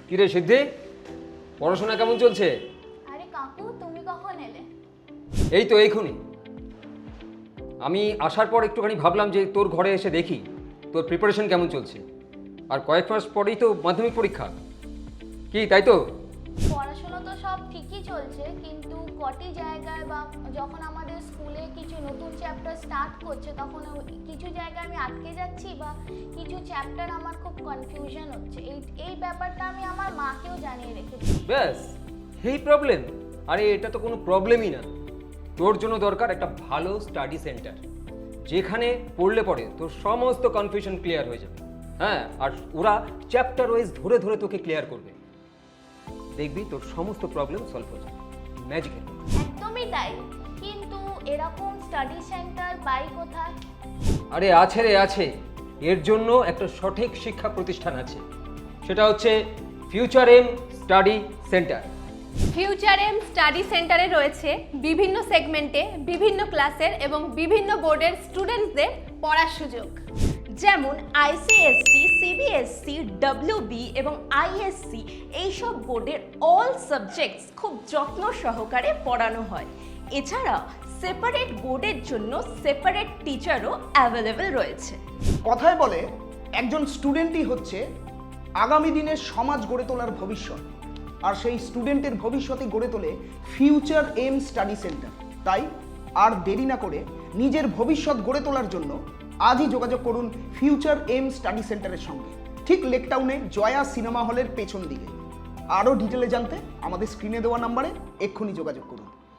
কিরে সিদ্ধি, পড়াশোনা কেমন চলছে? আরে কাকু, তুমি কখন এলে? এই তো এইখুনি। আমি আসার পর একটুখানি ভাবলাম যে তোর ঘরে এসে দেখি তোর প্রিপারেশন কেমন চলছে। আর কয়েক মাস পরেই তো মাধ্যমিক পরীক্ষা, কি তাই তো? পড়াশোনা তো সব ঠিকই চলছে, কিন্তু কটি জায়গায় বা যখন আমাদের স্কুলে কিছু নতুন চ্যাপ্টার স্টার্ট করছে তখন কিছু জায়গায় আমি আটকে যাচ্ছি বা কিছু চ্যাপ্টার আমার খুব কনফিউশন হচ্ছে। এই ব্যাপারটা আমি আমার মাকেও জানিয়ে রেখেছি। ব্যাস, এই প্রবলেম? আরে এটা তো কোনো প্রবলেমই না। তোর জন্য দরকার একটা ভালো স্টাডি সেন্টার, যেখানে পড়লে পরে তোর সমস্ত কনফিউশন ক্লিয়ার হয়ে যাবে। হ্যাঁ, আর ওরা চ্যাপ্টার ওয়াইজ ধরে ধরে তোকে ক্লিয়ার করবে। দেখবি তোর সমস্ত প্রবলেম সলভ হয়ে যাবে ম্যাজিক্যাল। একদমই তাই, কিন্তু এরকম স্টাডি সেন্টার পাই কোথায়? আরে আছে রে আছে, এর জন্য একটা সঠিক শিক্ষা প্রতিষ্ঠান আছে, সেটা হচ্ছে future M study centre. Future M study সেন্টারে রয়েছে বিভিন্ন সেগমেন্টে বিভিন্ন ক্লাসের এবং বিভিন্ন বোর্ডের স্টুডেন্টসদের পড়ার সুযোগ, যেমন আইসিএসসি, সিবিএসসি, ডব্লিউবি এবং আইএসসি এইসব বোর্ডের অল সাবজেক্টস খুব যত্ন সহকারে পড়ানো হয়। এছাড়া সেপারেট বোর্ডের জন্য সেপারেট টিচারও অ্যাভেলেবেল রয়েছে। কথায় বলে একজন স্টুডেন্টই হচ্ছে আগামী দিনের সমাজ গড়ে তোলার ভবিষ্যৎ, আর সেই স্টুডেন্টের ভবিষ্যতে গড়ে তোলে ফিউচার এম স্টাডি সেন্টার। তাই আর দেরি না করে নিজের ভবিষ্যৎ গড়ে তোলার জন্য আজই যোগাযোগ করুন ফিউচার এম স্টাডি সেন্টারের সঙ্গে, ঠিক লেকটাউনে জয়া সিনেমা হলের পেছন দিকে। আরও ডিটেলে জানতে আমাদের স্ক্রিনে দেওয়া নাম্বারে এক্ষুনি যোগাযোগ করুন।